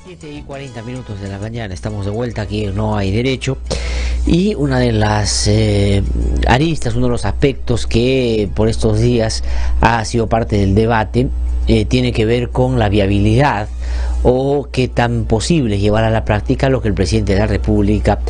7:40 de la mañana, estamos de vuelta aquí en No Hay Derecho. Y una de las aristas, uno de los aspectos que por estos días ha sido parte del debate, tiene que ver con la viabilidad o qué tan posible es llevar a la práctica lo que el presidente de la República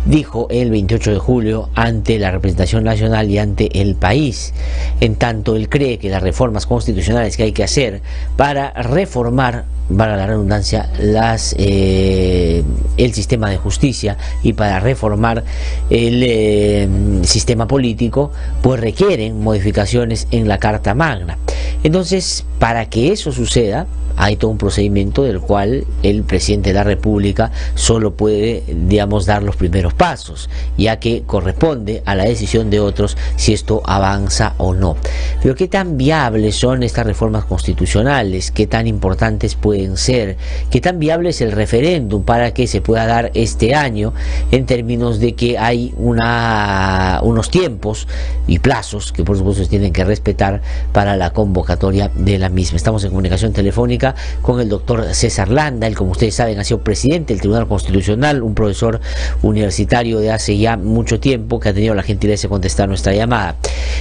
dijo el 28 de julio ante la representación nacional y ante el país. En tanto, él cree que las reformas constitucionales que hay que hacer para reformar, para la redundancia, el sistema de justicia y para reformar el sistema político, pues requieren modificaciones en la Carta Magna. Entonces, para que eso suceda, hay todo un procedimiento del cual el presidente de la República solo puede, digamos, dar los primeros pasos, ya que corresponde a la decisión de otros si esto avanza o no. Pero ¿qué tan viables son estas reformas constitucionales? ¿Qué tan importantes pueden ser? ¿Qué tan viable es el referéndum para que se pueda dar este año, en términos de que hay unos tiempos y plazos que por supuesto se tienen que respetar para la convocatoria de la misma? Estamos en comunicación telefónica con el doctor César Landa. Él, como ustedes saben, ha sido presidente del Tribunal Constitucional, un profesor universitario de hace ya mucho tiempo, que ha tenido la gentileza de contestar nuestra llamada.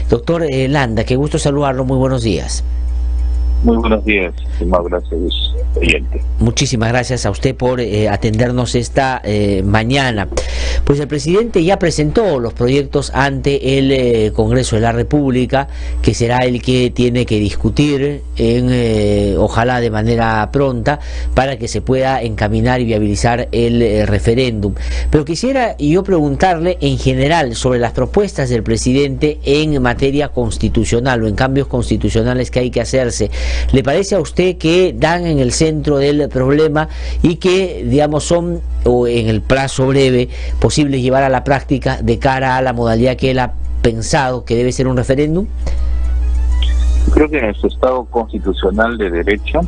Doctor Landa, qué gusto saludarlo, muy buenos días. Muy buenos días, muchísimas gracias, oyente. Muchísimas gracias a usted por atendernos esta mañana. Pues el presidente ya presentó los proyectos ante el Congreso de la República, que será el que tiene que discutir, ojalá de manera pronta, para que se pueda encaminar y viabilizar el referéndum. Pero quisiera yo preguntarle en general sobre las propuestas del presidente en materia constitucional o en cambios constitucionales que hay que hacerse. ¿Le parece a usted que dan en el centro del problema y que, digamos, son, o en el plazo breve, posibles llevar a la práctica de cara a la modalidad que él ha pensado que debe ser un referéndum? Creo que nuestro Estado constitucional de derecho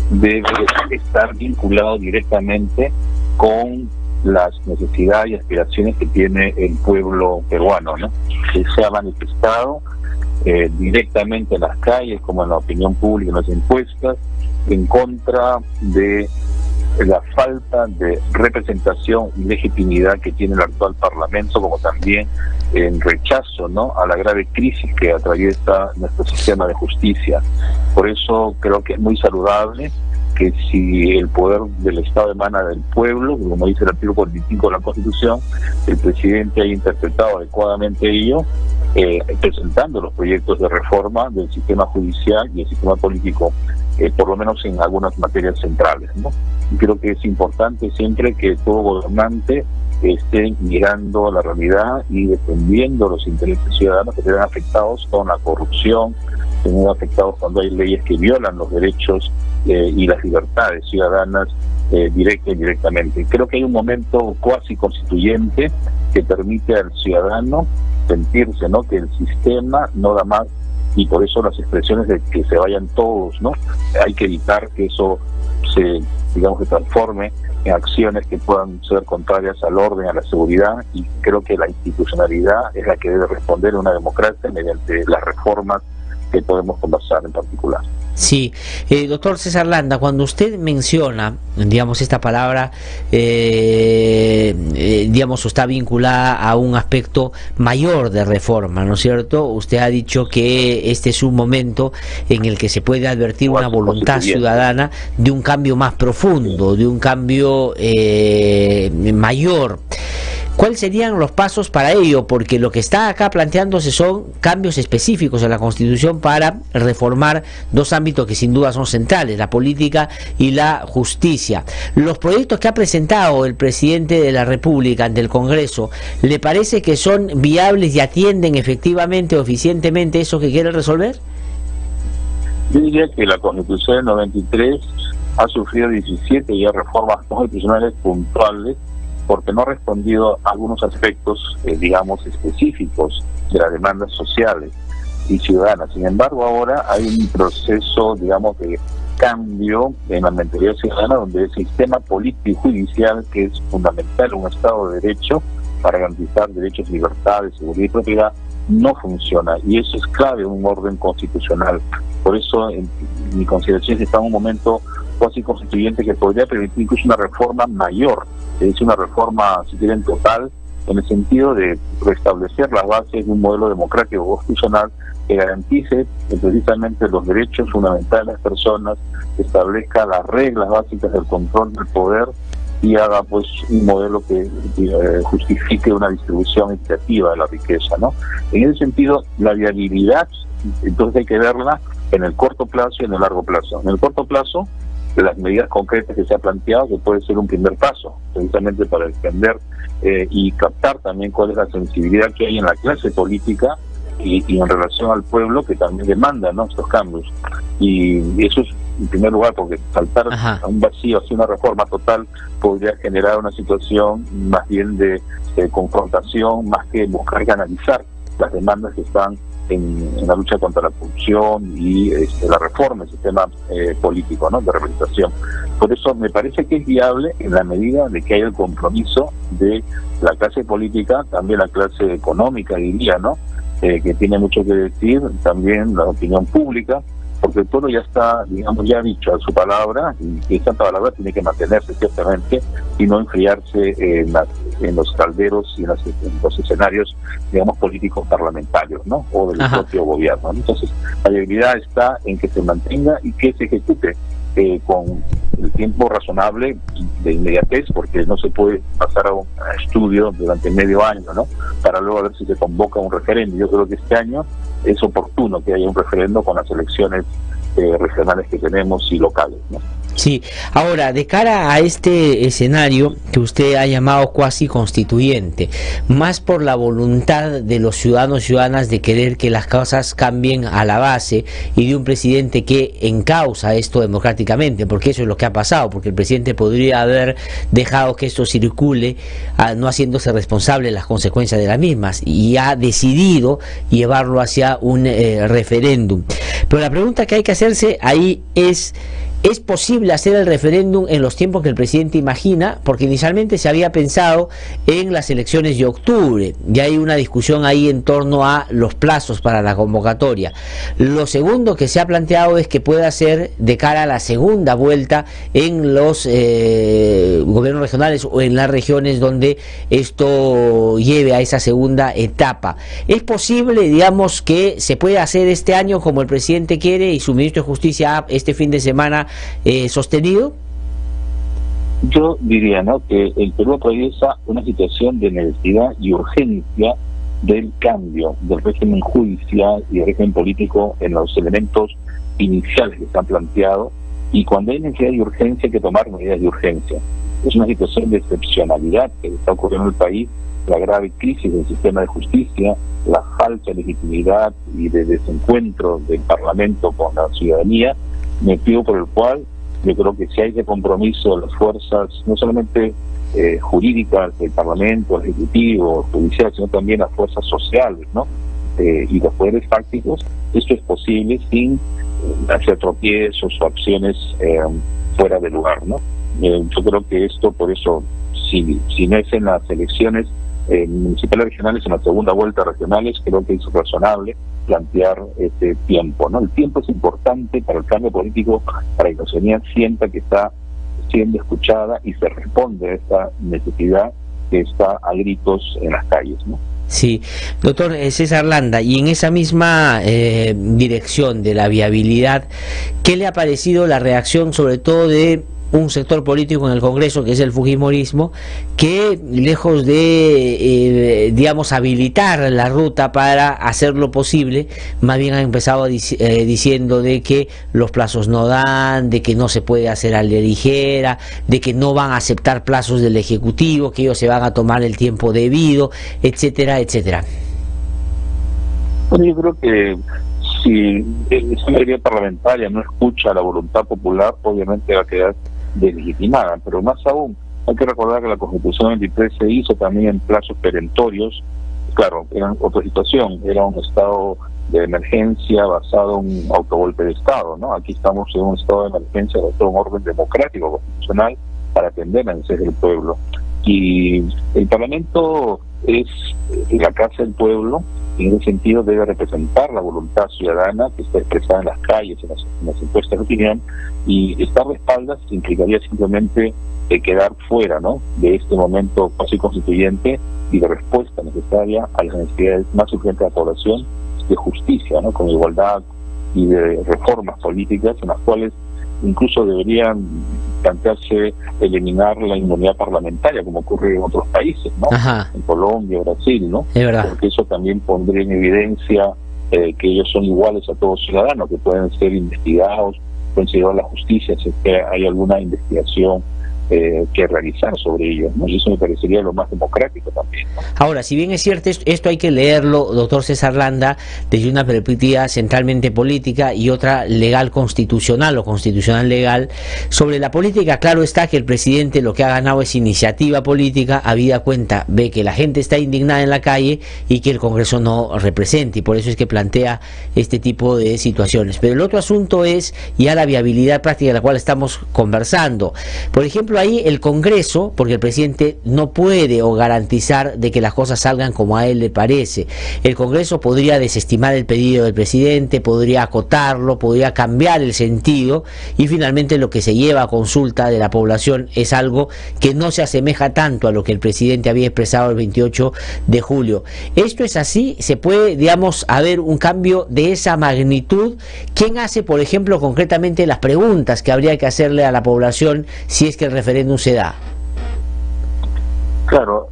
debe estar vinculado directamente con las necesidades y aspiraciones que tiene el pueblo peruano, ¿no? Que se ha manifestado directamente en las calles, como en la opinión pública, en las encuestas, en contra de la falta de representación y legitimidad que tiene el actual Parlamento, como también en rechazo, ¿no?, a la grave crisis que atraviesa nuestro sistema de justicia. Por eso creo que es muy saludable que, si el poder del Estado emana del pueblo, como dice el artículo 45 de la Constitución, el presidente haya interpretado adecuadamente ello, presentando los proyectos de reforma del sistema judicial y el sistema político, por lo menos en algunas materias centrales, ¿no? Y creo que es importante siempre que todo gobernante esté mirando la realidad y defendiendo los intereses ciudadanos que se ven afectados con la corrupción, se ven afectados cuando hay leyes que violan los derechos y las libertades ciudadanas directa y indirectamente. Creo que hay un momento cuasi constituyente que permite al ciudadano sentirse, ¿no?, que el sistema no da más, y por eso las expresiones de que se vayan todos, ¿no? Hay que evitar que eso se, digamos, se transforme en acciones que puedan ser contrarias al orden, a la seguridad, y creo que la institucionalidad es la que debe responder a una democracia mediante las reformas que podemos conversar en particular. Sí, doctor César Landa, cuando usted menciona, digamos, esta palabra, digamos, está vinculada a un aspecto mayor de reforma, ¿no es cierto? Usted ha dicho que este es un momento en el que se puede advertir una voluntad ciudadana de un cambio más profundo, de un cambio mayor. ¿Cuáles serían los pasos para ello? Porque lo que está acá planteándose son cambios específicos en la Constitución para reformar dos ámbitos que sin duda son centrales, la política y la justicia. Los proyectos que ha presentado el presidente de la República ante el Congreso, ¿le parece que son viables y atienden efectivamente o eficientemente eso que quiere resolver? Yo diría que la Constitución del 93 ha sufrido 17 ya reformas constitucionales puntuales, porque no ha respondido a algunos aspectos, digamos, específicos de las demandas sociales y ciudadanas. Sin embargo, ahora hay un proceso, digamos, de cambio en la mentalidad ciudadana, donde el sistema político y judicial, que es fundamental en un Estado de Derecho para garantizar derechos, libertades, seguridad y propiedad, no funciona, y eso es clave en un orden constitucional. Por eso, en mi consideración, está en un momento cuasi constituyente que podría permitir incluso una reforma mayor, es decir, una reforma, si quieren, total, en el sentido de restablecer las bases de un modelo democrático constitucional que garantice precisamente los derechos fundamentales de las personas, establezca las reglas básicas del control del poder y haga pues un modelo que justifique una distribución equitativa de la riqueza, ¿no? En ese sentido, la viabilidad, entonces hay que verla en el corto plazo y en el largo plazo. En el corto plazo, las medidas concretas que se ha planteado, que puede ser un primer paso, precisamente para defender y captar también cuál es la sensibilidad que hay en la clase política y en relación al pueblo, que también demanda, ¿no?, estos cambios. Y eso es en primer lugar, porque saltar a un vacío hacia una reforma total podría generar una situación más bien de confrontación, más que buscar canalizar las demandas que están en la lucha contra la corrupción y la reforma del sistema político, ¿no?, de representación. Por eso me parece que es viable en la medida de que haya el compromiso de la clase política, también la clase económica, diría, ¿no?, que tiene mucho que decir, también la opinión pública, porque el pueblo ya está, digamos, ya ha dicho a su palabra, y esa palabra tiene que mantenerse ciertamente y no enfriarse en los calderos y en los escenarios, digamos, políticos parlamentarios, ¿no?, o del propio gobierno. Entonces, la viabilidad está en que se mantenga y que se ejecute con el tiempo razonable de inmediatez, porque no se puede pasar a un estudio durante medio año, ¿no?, para luego ver si se convoca un referéndum. Yo creo que este año es oportuno que haya un referéndum con las elecciones regionales que tenemos y locales, ¿no? Sí, ahora, de cara a este escenario que usted ha llamado cuasi constituyente, más por la voluntad de los ciudadanos y ciudadanas de querer que las cosas cambien a la base y de un presidente que encausa esto democráticamente, porque eso es lo que ha pasado, porque el presidente podría haber dejado que esto circule, no haciéndose responsable de las consecuencias de las mismas, y ha decidido llevarlo hacia un referéndum. Pero la pregunta que hay que hacerse ahí ¿es posible hacer el referéndum en los tiempos que el presidente imagina? Porque inicialmente se había pensado en las elecciones de octubre, y hay una discusión ahí en torno a los plazos para la convocatoria. Lo segundo que se ha planteado es que pueda ser de cara a la segunda vuelta en los gobiernos regionales o en las regiones donde esto lleve a esa segunda etapa. ¿Es posible, digamos, que se pueda hacer este año como el presidente quiere y su ministro de Justicia este fin de semana sostenido? Yo diría, ¿no?, que el Perú atraviesa una situación de necesidad y urgencia del cambio del régimen judicial y del régimen político en los elementos iniciales que se han planteado, y cuando hay necesidad y urgencia hay que tomar medidas de urgencia. Es una situación de excepcionalidad que está ocurriendo en el país, la grave crisis del sistema de justicia, la falta de legitimidad y de desencuentro del Parlamento con la ciudadanía, motivo por el cual yo creo que si hay ese compromiso de las fuerzas, no solamente jurídicas del Parlamento, el Ejecutivo, el Judicial, sino también las fuerzas sociales, ¿no?, y los poderes fácticos, esto es posible sin hacer tropiezos o acciones fuera de lugar, ¿no? Yo creo que esto, por eso, si no es en las elecciones municipales regionales, en la segunda vuelta regionales, creo que es razonable plantear este tiempo, ¿no? El tiempo es importante para el cambio político, para que la ciudadanía sienta que está siendo escuchada y se responde a esta necesidad que está a gritos en las calles, ¿no? Sí, doctor César Landa, y en esa misma dirección de la viabilidad, ¿qué le ha parecido la reacción sobre todo de un sector político en el Congreso, que es el fujimorismo, que lejos de, digamos, habilitar la ruta para hacerlo posible, más bien ha empezado diciendo de que los plazos no dan, de que no se puede hacer a la ligera, de que no van a aceptar plazos del Ejecutivo, que ellos se van a tomar el tiempo debido, etcétera, etcétera? Bueno, yo creo que si esa mayoría parlamentaria no escucha la voluntad popular, obviamente va a quedar deslegitimada, pero más aún hay que recordar que la Constitución 23 se hizo también en plazos perentorios. Claro, era otra situación, era un estado de emergencia basado en un autogolpe de Estado, ¿no? Aquí estamos en un estado de emergencia basado en un orden democrático constitucional para atender a necesidades del pueblo, y el Parlamento es la casa del pueblo, en ese sentido debe representar la voluntad ciudadana que está expresada en las calles, en las encuestas de opinión, y estar de espaldas implicaría simplemente quedar fuera, ¿no?, de este momento casi constituyente y de respuesta necesaria a las necesidades más urgentes de la población, de justicia, ¿no?, con igualdad y de reformas políticas en las cuales incluso deberían plantearse eliminar la inmunidad parlamentaria, como ocurre en otros países, ¿no? Ajá. En Colombia, Brasil, ¿no? Es verdad. Porque eso también pondría en evidencia que ellos son iguales a todos ciudadanos, que pueden ser investigados, pueden ser llevados a la justicia si es que hay alguna investigación que realizar sobre ellos, ¿no? Y eso me parecería lo más democrático también, ¿no? Ahora, si bien es cierto, esto hay que leerlo, doctor César Landa, desde una perspectiva centralmente política y otra legal constitucional o constitucional legal. Sobre la política, claro está que el presidente lo que ha ganado es iniciativa política, habida cuenta, ve que la gente está indignada en la calle y que el Congreso no representa, y por eso es que plantea este tipo de situaciones. Pero el otro asunto es ya la viabilidad práctica de la cual estamos conversando. Por ejemplo, ahí el Congreso, porque el presidente no puede o garantizar de que las cosas salgan como a él le parece. El Congreso podría desestimar el pedido del presidente, podría acotarlo, podría cambiar el sentido, y finalmente lo que se lleva a consulta de la población es algo que no se asemeja tanto a lo que el presidente había expresado el 28 de julio. ¿Esto es así? ¿Se puede, digamos, haber un cambio de esa magnitud? ¿Quién hace, por ejemplo, concretamente las preguntas que habría que hacerle a la población si es que el referéndum se da? Claro,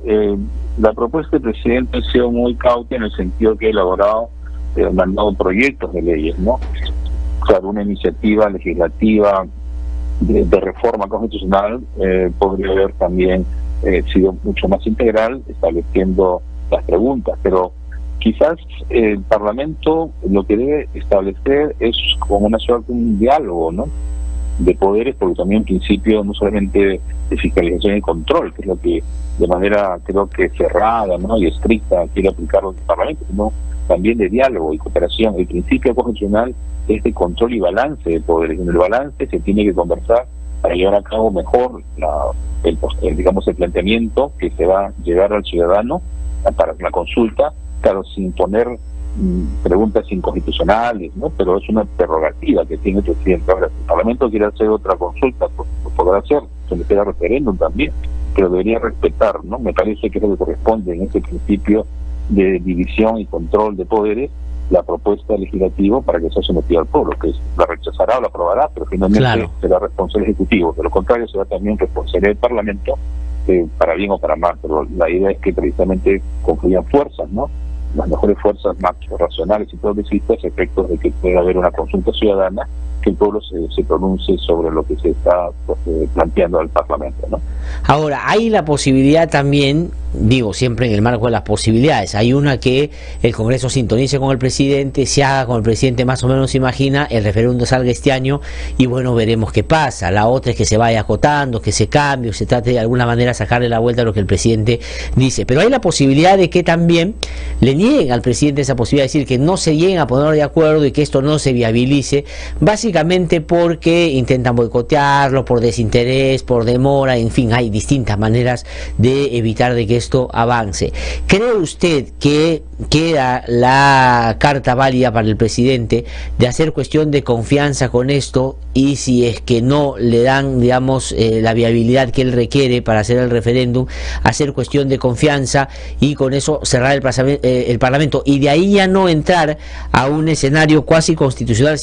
la propuesta del presidente ha sido muy cauta en el sentido que ha elaborado, mandado proyectos de leyes, ¿no? Claro, una iniciativa legislativa de reforma constitucional podría haber también sido mucho más integral, estableciendo las preguntas, pero quizás el Parlamento lo que debe establecer es como una suerte de un diálogo, ¿no?, de poderes, porque también en principio no solamente de fiscalización y control, que es lo que de manera creo que cerrada, ¿no?, y estricta quiere aplicar el Parlamento, sino también de diálogo y cooperación. El principio constitucional es de control y balance de poderes. En el balance se tiene que conversar para llevar a cabo mejor digamos el planteamiento que se va a llegar al ciudadano para la consulta, claro, sin poner preguntas inconstitucionales, ¿no?, pero es una prerrogativa que tiene el presidente. Ahora, si el Parlamento quiere hacer otra consulta, pues lo podrá hacer, se le queda referéndum también, pero debería respetar, ¿no? Me parece que es lo que corresponde en ese principio de división y control de poderes, la propuesta legislativa para que sea sometida al pueblo, que la rechazará o la aprobará, pero finalmente será responsable ejecutivo. De lo contrario, será también responsabilidad del Parlamento, para bien o para mal, pero la idea es que precisamente confluyan fuerzas, ¿no?, las mejores fuerzas más racionales y progresistas, efectos de que pueda haber una consulta ciudadana, que el pueblo se pronuncie sobre lo que se está planteando al Parlamento, ¿no? Ahora, hay la posibilidad también, digo siempre en el marco de las posibilidades, hay una que el Congreso sintonice con el presidente, se haga con el presidente más o menos se imagina, el referéndum salga este año y bueno, veremos qué pasa. La otra es que se vaya acotando, que se cambie o se trate de alguna manera sacarle la vuelta a lo que el presidente dice. Pero hay la posibilidad de que también le nieguen al presidente esa posibilidad, de decir que no se lleguen a poner de acuerdo y que esto no se viabilice, básicamente porque intentan boicotearlo, por desinterés, por demora, en fin, hay distintas maneras de evitar de que esto avance. ¿Cree usted que queda la carta válida para el presidente de hacer cuestión de confianza con esto, y si es que no le dan, digamos, la viabilidad que él requiere para hacer el referéndum, hacer cuestión de confianza y con eso cerrar el Parlamento, y de ahí ya no entrar a un escenario cuasi constitucional,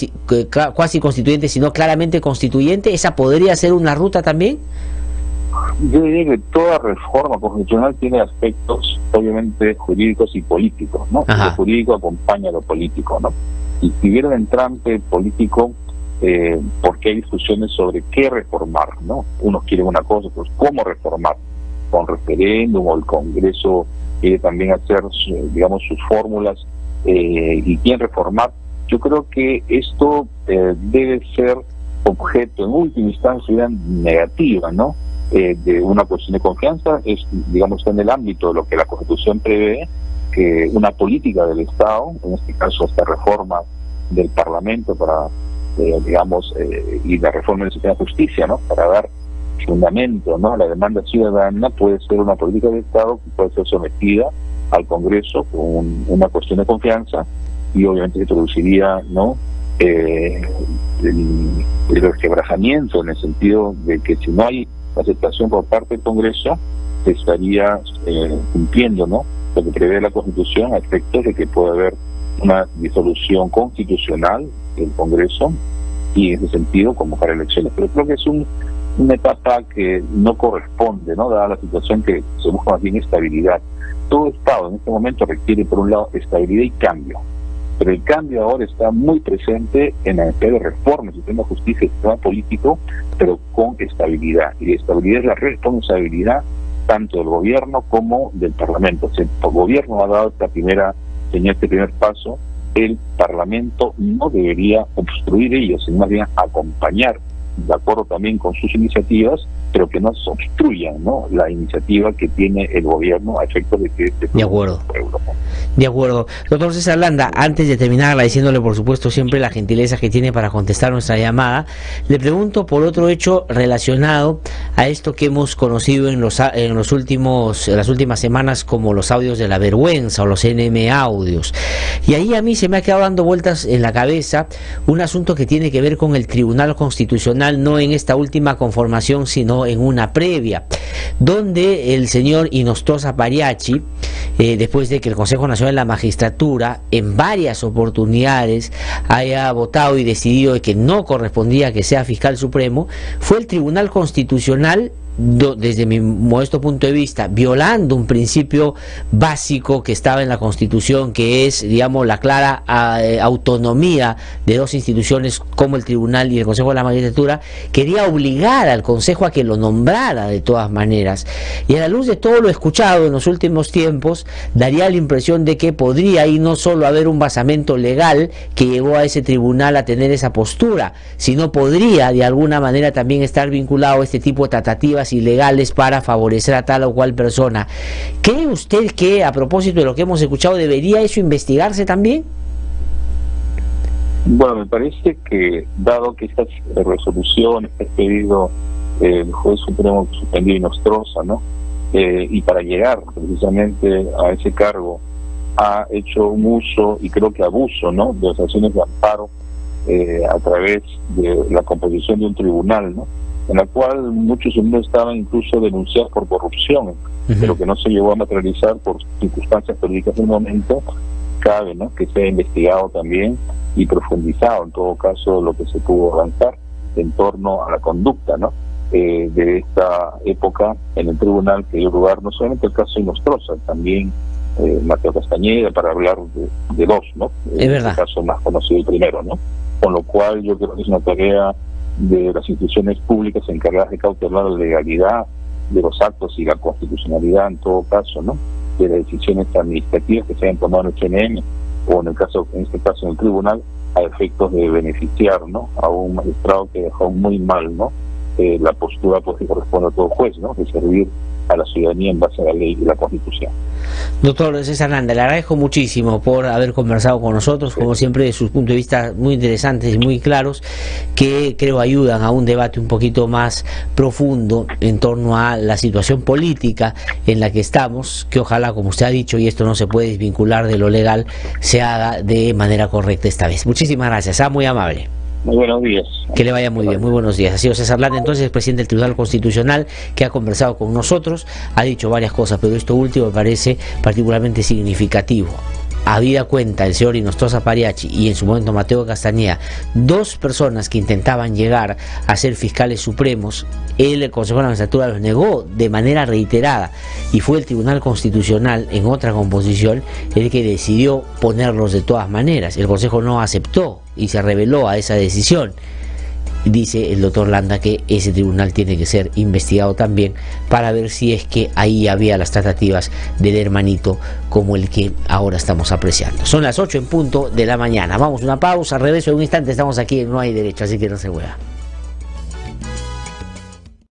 cuasi constituyente, sino claramente constituyente? ¿Esa podría ser una ruta también? Yo diría que toda reforma constitucional tiene aspectos obviamente jurídicos y políticos, ¿no? Lo jurídico acompaña a lo político, ¿no? Y si hubiera un entrante político, porque hay discusiones sobre qué reformar, ¿no? Unos quieren una cosa, pues cómo reformar, con referéndum, o el Congreso quiere también hacer, digamos, sus fórmulas, y quién reformar. Yo creo que esto debe ser objeto, en última instancia, negativa, ¿no? De una cuestión de confianza, digamos, en el ámbito de lo que la Constitución prevé, que una política del Estado, en este caso esta reforma del Parlamento para, digamos, y la reforma del sistema de justicia, ¿no?, para dar fundamento, ¿no?, a la demanda ciudadana, puede ser una política del Estado que puede ser sometida al Congreso con una cuestión de confianza, y obviamente se produciría, ¿no?, el resquebrajamiento, en el sentido de que si no hay aceptación por parte del Congreso, se estaría cumpliendo, ¿no?, lo que prevé la Constitución, a efectos de que pueda haber una disolución constitucional del Congreso, y en ese sentido convocar elecciones. Pero creo que es una etapa que no corresponde, ¿no?, dada la situación que se busca más bien estabilidad. Todo Estado en este momento requiere, por un lado, estabilidad y cambio, pero el cambio ahora está muy presente en la necesidad de reforma, sistema de justicia, el sistema político, pero con estabilidad. Y estabilidad es la responsabilidad tanto del gobierno como del Parlamento. Si el gobierno ha dado esta primera señal, este primer paso, el Parlamento no debería obstruir ello, sino más bien acompañar, de acuerdo también con sus iniciativas, pero que no se obstruyan, ¿no?, la iniciativa que tiene el gobierno a efectos de que de acuerdo. De acuerdo. Doctor César Landa, antes de terminar, agradeciéndole por supuesto siempre la gentileza que tiene para contestar nuestra llamada, le pregunto por otro hecho relacionado a esto que hemos conocido en las últimas semanas como los audios de la vergüenza o los NM audios. Y ahí a mí se me ha quedado dando vueltas en la cabeza un asunto que tiene que ver con el Tribunal Constitucional, no en esta última conformación, sino en una previa, donde el señor Inostroza Pariachi, después de que el Consejo Nacional de la Magistratura en varias oportunidades haya votado y decidido de que no correspondía que sea fiscal supremo, fue el Tribunal Constitucional, desde mi modesto punto de vista, violando un principio básico que estaba en la Constitución, que es, digamos, la clara autonomía de dos instituciones como el Tribunal y el Consejo de la Magistratura, quería obligar al Consejo a que lo nombrara de todas maneras. Y a la luz de todo lo escuchado en los últimos tiempos, daría la impresión de que podría ahí no solo haber un basamento legal que llevó a ese tribunal a tener esa postura, sino podría de alguna manera también estar vinculado a este tipo de tratativas ilegales para favorecer a tal o cual persona. ¿Cree usted que, a propósito de lo que hemos escuchado, debería eso investigarse también? Bueno, me parece que, dado que estas resoluciones que ha pedido el juez supremo suspendido Inostroza, ¿no?, y para llegar precisamente a ese cargo ha hecho un uso y creo que abuso, ¿no?, de las acciones de amparo a través de la composición de un tribunal, ¿no?, en la cual muchos hombres estaban incluso denunciados por corrupción, pero que no se llegó a materializar por circunstancias políticas del momento. Cabe, ¿no?, que sea investigado también y profundizado, en todo caso, lo que se pudo avanzar en torno a la conducta, ¿no?, de esta época en el tribunal, que dio lugar no solamente el caso de Inostroza, también Mateo Castañeda, para hablar de dos, ¿no?, es verdad, el caso más conocido, el primero, ¿no?, con lo cual yo creo que es una tarea de las instituciones públicas encargadas de cautelar la legalidad de los actos y la constitucionalidad, en todo caso, ¿no?, de las decisiones administrativas que se hayan tomado en el CNM o en este caso en el tribunal, a efectos de beneficiar, ¿no?, a un magistrado que dejó muy mal, ¿no?, la postura pues, que corresponde a todo juez, ¿no?, de servir a la ciudadanía en base a la ley y la Constitución. Doctor César Landa, le agradezco muchísimo por haber conversado con nosotros, como siempre, de sus puntos de vista muy interesantes y muy claros, que creo ayudan a un debate un poquito más profundo en torno a la situación política en la que estamos, que ojalá, como usted ha dicho, y esto no se puede desvincular de lo legal, se haga de manera correcta esta vez. Muchísimas gracias, muy amable. Muy buenos días. Que le vaya muy bien, muy buenos días. Ha sido César Landa, entonces, presidente del Tribunal Constitucional, que ha conversado con nosotros, ha dicho varias cosas, pero esto último me parece particularmente significativo. Habida cuenta el señor Inostroza Pariachi y en su momento Mateo Castañeda, dos personas que intentaban llegar a ser fiscales supremos, el Consejo de la Magistratura los negó de manera reiterada y fue el Tribunal Constitucional, en otra composición, el que decidió ponerlos de todas maneras. El Consejo no aceptó y se rebeló a esa decisión. Dice el doctor Landa que ese tribunal tiene que ser investigado también para ver si es que ahí había las tratativas del hermanito como el que ahora estamos apreciando. Son las 8 en punto de la mañana. Vamos a una pausa, regreso en un instante, estamos aquí en No Hay Derecho, así que no se mueva.